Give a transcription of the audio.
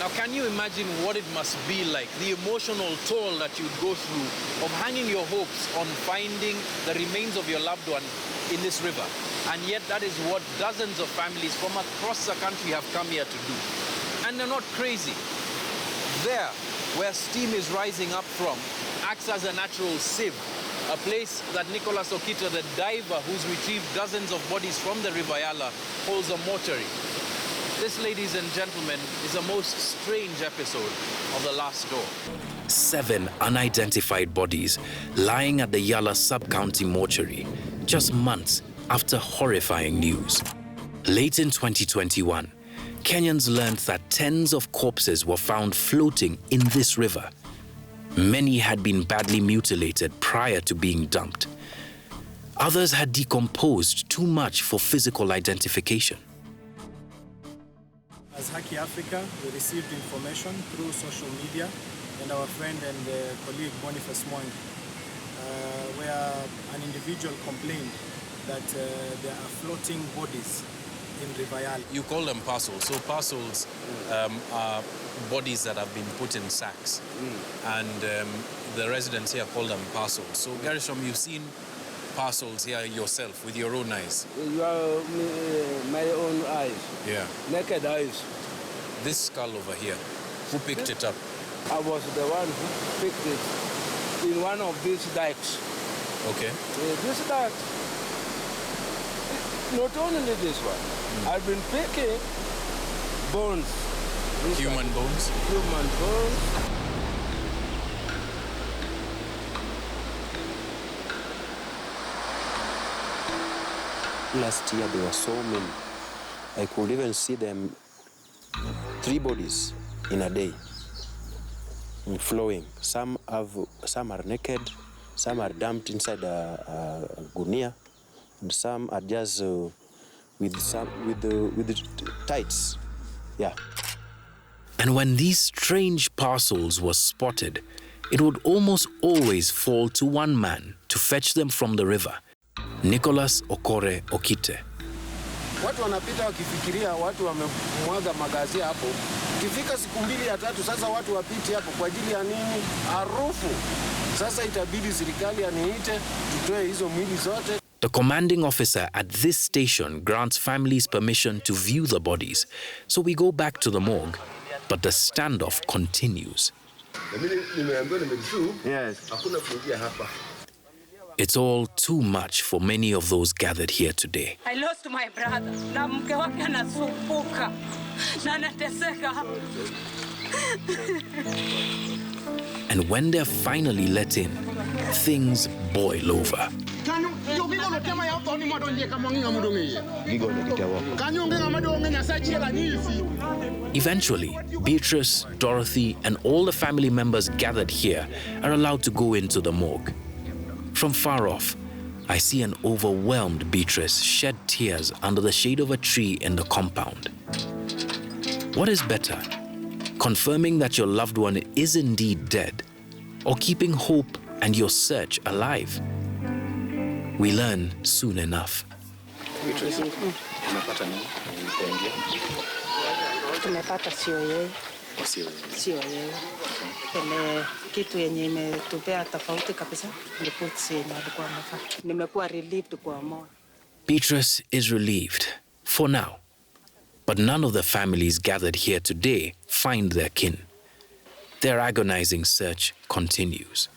Now, can you imagine what it must be like, the emotional toll that you'd go through of hanging your hopes on finding the remains of your loved one in this river? And yet that is what dozens of families from across the country have come here to do. And they're not crazy. There, where steam is rising up from, acts as a natural sieve, a place that Nicholas Okita, the diver who's retrieved dozens of bodies from the River Yala, holds a mortuary. This, ladies and gentlemen, is a most strange episode of The Last Door. 7 unidentified bodies lying at the Yala sub-county mortuary, just months after horrifying news. Late in 2021, Kenyans learned that tens of corpses were found floating in this river. Many had been badly mutilated prior to being dumped. Others had decomposed too much for physical identification. As Haki Africa, we received information through social media and our friend and colleague Boniface Mwangi, where an individual complained that there are floating bodies in River Yala. You call them parcels. So parcels are bodies that have been put in sacks. And the residents here call them parcels. So Garisham, you've seen parcels here yourself with your own eyes? You are my own eyes. Yeah. Naked eyes. This skull over here, who picked it up? I was the one who picked it in one of these dikes. Okay. This dike, not only this one, I've been picking bones. Human bones? Human bones. Last year there were so many. I could even see them 3 bodies in a day, flowing. Some are naked, some are dumped inside a gunia, and some are just with the tights. Yeah. And when these strange parcels were spotted, it would almost always fall to one man to fetch them from the river, Nicholas Okore Okite. Watu wanapita wakifikiria watu wamemwaga magazi hapo. Kifika siku 2 ya 3 sasa watu wapiti hapo kwa ajili ya nini? Harufu. Sasa itabidi serikali aniite tutoe hizo mwili zote. The commanding officer at this station grants families permission to view the bodies, so we go back to the morgue, but the standoff continues. Yes. It's all too much for many of those gathered here today. I lost my brother. Na mke wake anasumbuka. Na anateseka. And when they're finally let in, things boil over. Eventually, Beatrice, Dorothy, and all the family members gathered here are allowed to go into the morgue. From far off, I see an overwhelmed Beatrice shed tears under the shade of a tree in the compound. What is better, confirming that your loved one is indeed dead, or keeping hope and your search alive? We learn soon enough. Beatrice, Tumepata sio yeye. Sio yeye. Ile kitu yenye imetupea tofauti kabisa ripoti yenye alikuwa anafanya. Nimekuwa relieved kwa moyo. Beatrice is relieved, for now. But none of the families gathered here today find their kin. Their agonizing search continues.